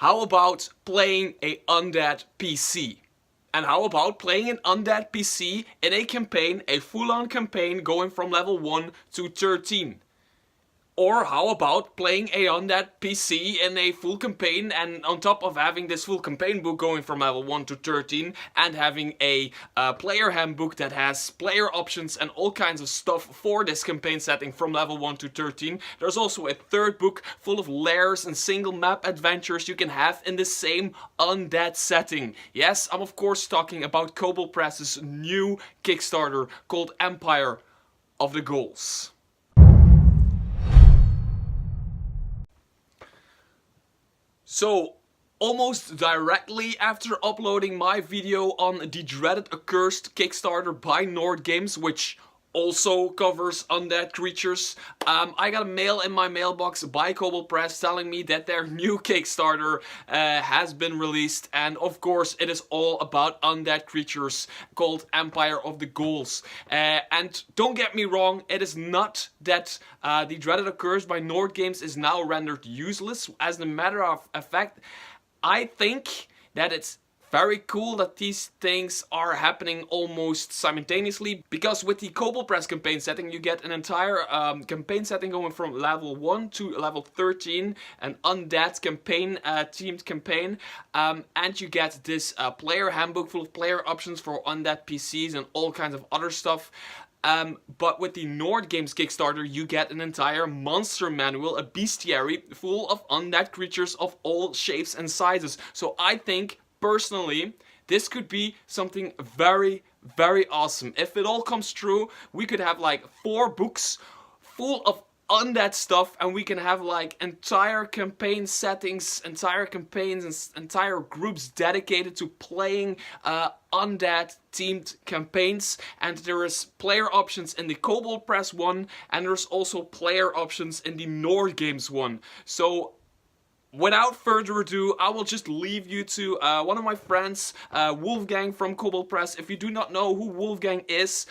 how about playing a Undead PC? And how about playing an Undead PC in a campaign, a full-on campaign going from level 1 to 13? Or how about playing a Undead PC in a full campaign, and on top of having this full campaign book going from level 1 to 13 and having a player handbook that has player options and all kinds of stuff for this campaign setting from level 1 to 13, there's also a third book full of lairs and single map adventures you can have in the same Undead setting. Yes, I'm of course talking about Kobold Press's new Kickstarter called Empire of the Ghouls. So, almost directly after uploading my video on the dreaded Accursed Kickstarter by Nord Games, which also covers undead creatures, I got a mail in my mailbox by Kobold Press telling me that their new Kickstarter has been released, and of course it is all about undead creatures called Empire of the Ghouls. And don't get me wrong, it is not that the dreaded Accursed by Nord Games is now rendered useless. As a matter of fact, I think that it's very cool that these things are happening almost simultaneously, because with the Kobold Press campaign setting you get an entire campaign setting going from level 1 to level 13, an Undead campaign, themed campaign, and you get this player handbook full of player options for Undead PCs and all kinds of other stuff. But with the Nord Games Kickstarter you get an entire monster manual, a bestiary full of undead creatures of all shapes and sizes. So I think personally, this could be something very, very awesome. If it all comes true, we could have like 4 books full of undead stuff, and we can have like entire campaign settings, entire campaigns, and entire groups dedicated to playing undead themed campaigns. And there is player options in the Kobold Press one, and there's also player options in the Nord Games one. So without further ado, I will just leave you to one of my friends, Wolfgang from Kobold Press. If you do not know who Wolfgang is,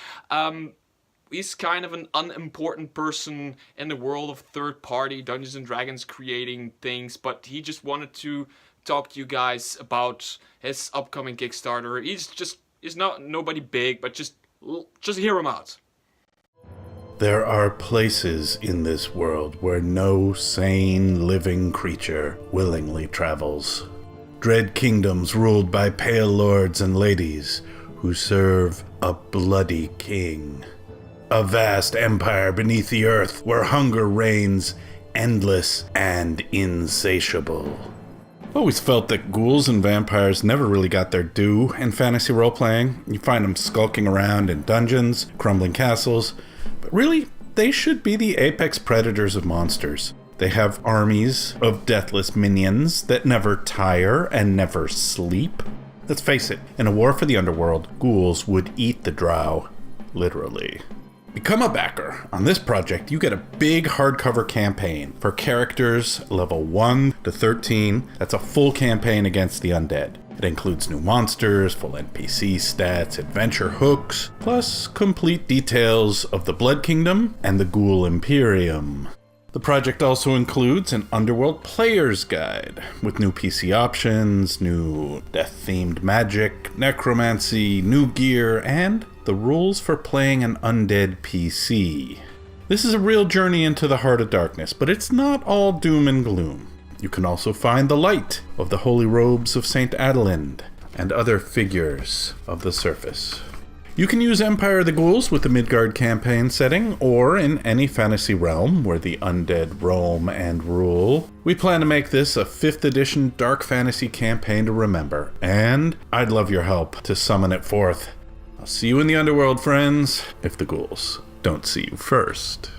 he's kind of an unimportant person in the world of third-party Dungeons & Dragons creating things, but he just wanted to talk to you guys about his upcoming Kickstarter. He's not nobody big, but just hear him out. There are places in this world where no sane living creature willingly travels. Dread kingdoms ruled by pale lords and ladies who serve a bloody king. A vast empire beneath the earth where hunger reigns, endless and insatiable. I've always felt that ghouls and vampires never really got their due in fantasy role-playing. You find them skulking around in dungeons, crumbling castles, but really, they should be the apex predators of monsters. They have armies of deathless minions that never tire and never sleep. Let's face it, in a war for the underworld, ghouls would eat the drow, literally. Become a backer. On this project, you get a big hardcover campaign for characters level 1 to 13. That's a full campaign against the undead. It includes new monsters, full NPC stats, adventure hooks, plus complete details of the Blood Kingdom and the Ghoul Imperium. The project also includes an Underworld Player's Guide, with new PC options, new death-themed magic, necromancy, new gear, and the rules for playing an undead PC. This is a real journey into the heart of darkness, but it's not all doom and gloom. You can also find the light of the holy robes of St. Adelind and other figures of the surface. You can use Empire of the Ghouls with the Midgard campaign setting, or in any fantasy realm where the undead roam and rule. We plan to make this a 5th edition dark fantasy campaign to remember, and I'd love your help to summon it forth. I'll see you in the underworld, friends, if the ghouls don't see you first.